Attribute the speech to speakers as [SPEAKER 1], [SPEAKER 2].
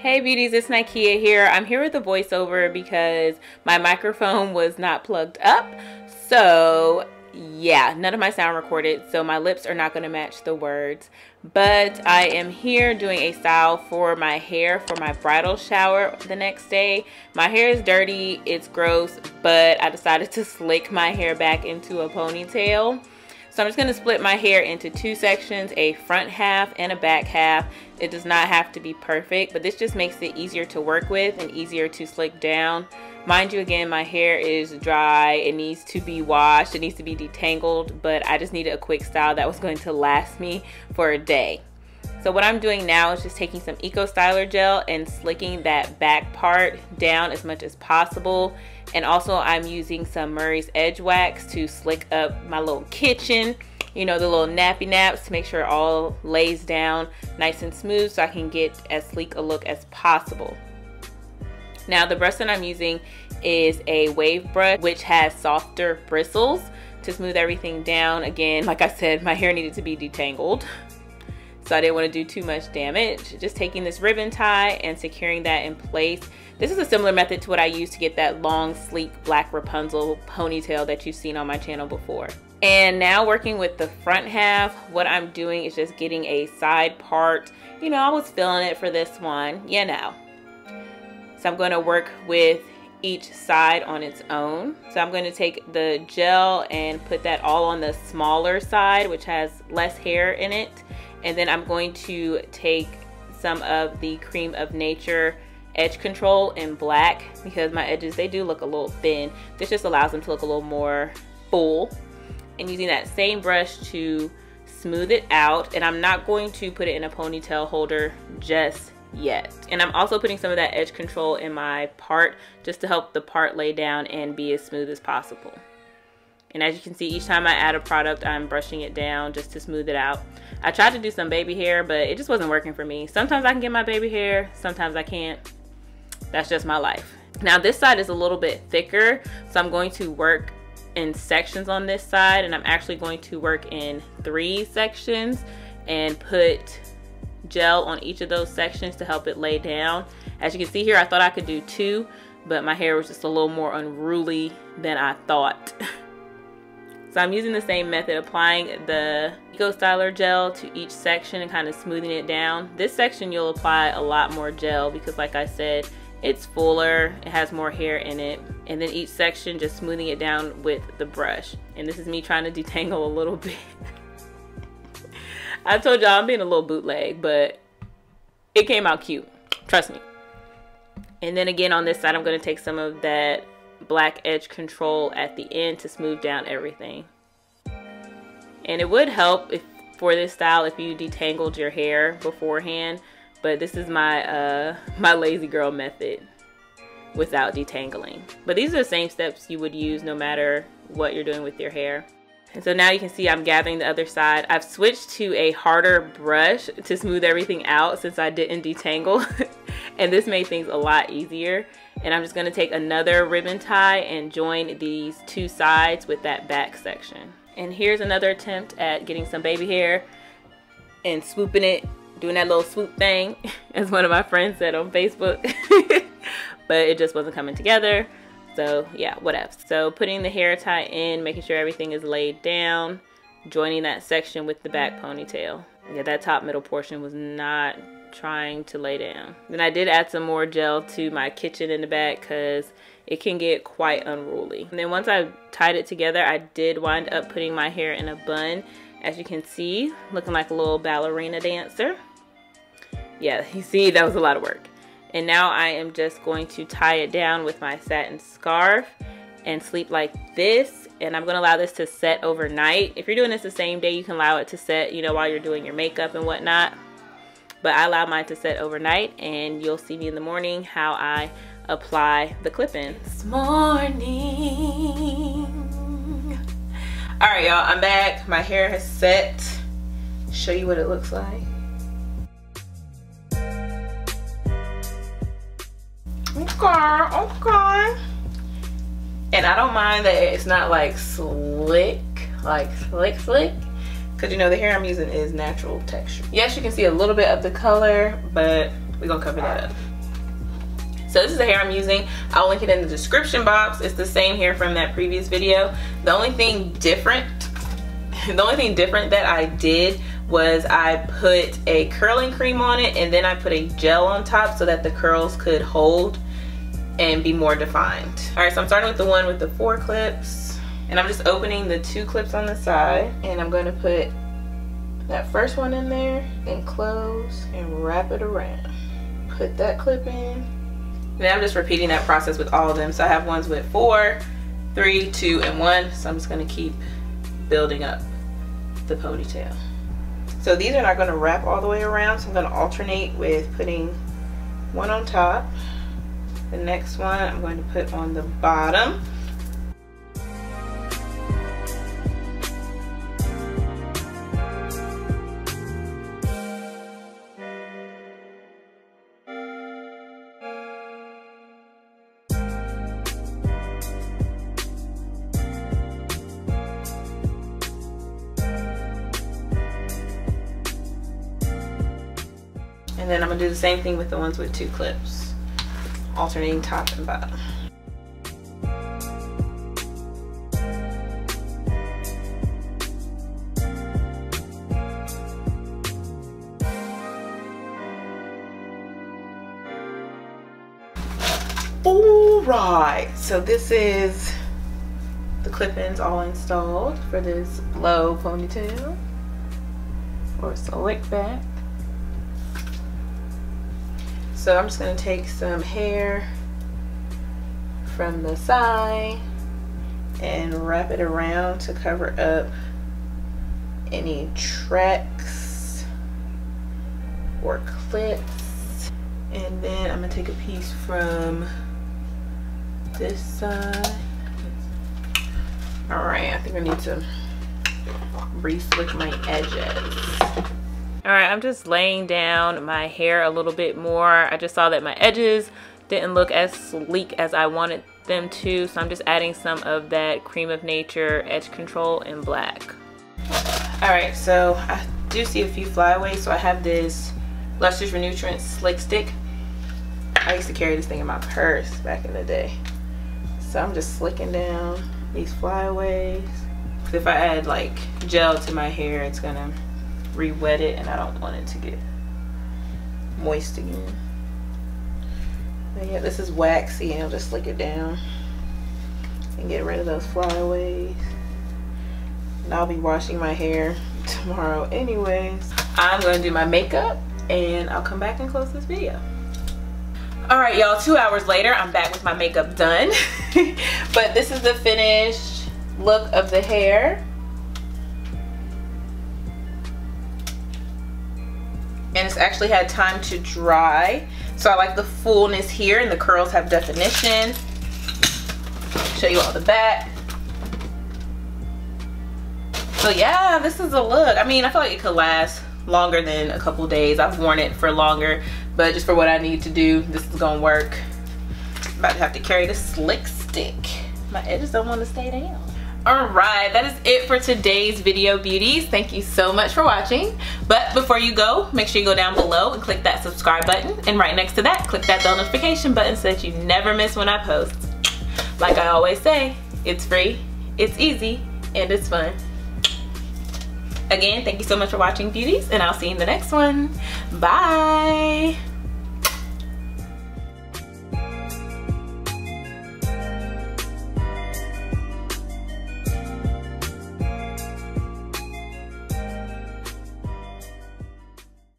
[SPEAKER 1] Hey beauties, it's Nikea here. I'm here with a voiceover because my microphone was not plugged up. So yeah, none of my sound recorded, so my lips are not going to match the words. But I am here doing a style for my hair for my bridal shower the next day. My hair is dirty, it's gross, but I decided to slick my hair back into a ponytail. So I'm just going to split my hair into two sections, a front half and a back half. It does not have to be perfect, but this just makes it easier to work with and easier to slick down. Mind you, again, my hair is dry. It needs to be washed. It needs to be detangled, but I just needed a quick style that was going to last me for a day. So what I'm doing now is just taking some Eco Styler gel and slicking that back part down as much as possible. And also I'm using some Murray's Edge wax to slick up my little kitchen, you know, the little nappy naps, to make sure it all lays down nice and smooth so I can get as sleek a look as possible. Now the brush that I'm using is a wave brush, which has softer bristles to smooth everything down. Again, like I said, my hair needed to be detangled, so I didn't want to do too much damage. Just taking this ribbon tie and securing that in place. This is a similar method to what I used to get that long, sleek, black Rapunzel ponytail that you've seen on my channel before. And now working with the front half, what I'm doing is just getting a side part. You know, I was feeling it for this one, you know. So I'm going to work with each side on its own. So I'm going to take the gel and put that all on the smaller side, which has less hair in it. And then I'm going to take some of the Cream of Nature edge control in black, because my edges, they do look a little thin. This just allows them to look a little more full. And using that same brush to smooth it out. And I'm not going to put it in a ponytail holder just yet. And I'm also putting some of that edge control in my part just to help the part lay down and be as smooth as possible. And as you can see, each time I add a product, I'm brushing it down just to smooth it out. I tried to do some baby hair, but it just wasn't working for me. Sometimes I can get my baby hair, sometimes I can't. That's just my life. Now this side is a little bit thicker, so I'm going to work in sections on this side, and I'm actually going to work in 3 sections and put gel on each of those sections to help it lay down. As you can see here, I thought I could do 2, but my hair was just a little more unruly than I thought. So I'm using the same method, applying the Eco Styler gel to each section and kind of smoothing it down. This section you'll apply a lot more gel because, like I said, it's fuller, it has more hair in it. And then each section just smoothing it down with the brush. And this is me trying to detangle a little bit. I told y'all I'm being a little bootleg, but it came out cute, trust me. And then again on this side, I'm going to take some of that black edge control at the end to smooth down everything. And it would help for this style if you detangled your hair beforehand, but this is my my lazy girl method without detangling. But these are the same steps you would use no matter what you're doing with your hair. And so now you can see I'm gathering the other side. I've switched to a harder brush to smooth everything out since I didn't detangle. And this made things a lot easier. And I'm just going to take another ribbon tie and join these 2 sides with that back section. And here's another attempt at getting some baby hair and swooping it, doing that little swoop thing, as one of my friends said on Facebook. But it just wasn't coming together. So yeah, whatever. So putting the hair tie in, making sure everything is laid down, joining that section with the back ponytail. Yeah, that top middle portion was not trying to lay down. Then I did add some more gel to my kitchen in the back because it can get quite unruly. And then once I tied it together, I did wind up putting my hair in a bun, as you can see, looking like a little ballerina dancer. Yeah, you see, that was a lot of work. And now I am just going to tie it down with my satin scarf and sleep like this. And I'm going to allow this to set overnight. If you're doing this the same day, you can allow it to set, you know, while you're doing your makeup and whatnot. But I allow mine to set overnight, and you'll see me in the morning how I apply the clip-in. This morning. All right, y'all, I'm back. My hair has set. Show you what it looks like. Okay. And I don't mind that it's not like slick, because you know the hair I'm using is natural texture. Yes, you can see a little bit of the color, but we're gonna cover that up. So this is the hair I'm using. I'll link it in the description box. It's the same hair from that previous video. The only thing different that I did was I put a curling cream on it, and then I put a gel on top so that the curls could hold and be more defined. All right, so I'm starting with the one with the 4 clips, and I'm just opening the 2 clips on the side, and I'm going to put that first one in there and close and wrap it around. Put that clip in, and then I'm just repeating that process with all of them. So I have ones with 4, 3, 2, and 1. So I'm just going to keep building up the ponytail. So these are not going to wrap all the way around, so I'm going to alternate with putting one on top. The next one I'm going to put on the bottom. And then I'm gonna do the same thing with the ones with 2 clips, alternating top and bottom. All right, so this is the clip-ins all installed for this low ponytail or slick back. So I'm just going to take some hair from the side and wrap it around to cover up any tracks or clips. And then I'm going to take a piece from this side. Alright, I think I need to re-slick my edges. Alright, I'm just laying down my hair a little bit more. I just saw that my edges didn't look as sleek as I wanted them to, so I'm just adding some of that Cream of Nature edge control in black. Alright, so I do see a few flyaways, so I have this Lustrous Renutrient Slick Stick. I used to carry this thing in my purse back in the day. So I'm just slicking down these flyaways. If I add like gel to my hair, it's gonna re-wet it, and I don't want it to get moist again. But yeah, this is waxy, and I'll just slick it down and get rid of those flyaways. And I'll be washing my hair tomorrow anyways. I'm gonna do my makeup, and I'll come back and close this video. Alright y'all, 2 hours later, I'm back with my makeup done. But this is the finished look of the hair. And it's actually had time to dry, so I like the fullness here, and the curls have definition. Show you all the back. So yeah, this is a look. I mean, I feel like it could last longer than a couple days. I've worn it for longer, but just for what I need to do, this is gonna work. I'm about to have to carry the slick stick. My edges don't want to stay down. Alright, that is it for today's video, beauties. Thank you so much for watching. But before you go, make sure you go down below and click that subscribe button. And right next to that, click that bell notification button so that you never miss when I post. Like I always say, it's free, it's easy, and it's fun. Again, thank you so much for watching, beauties, and I'll see you in the next one. Bye!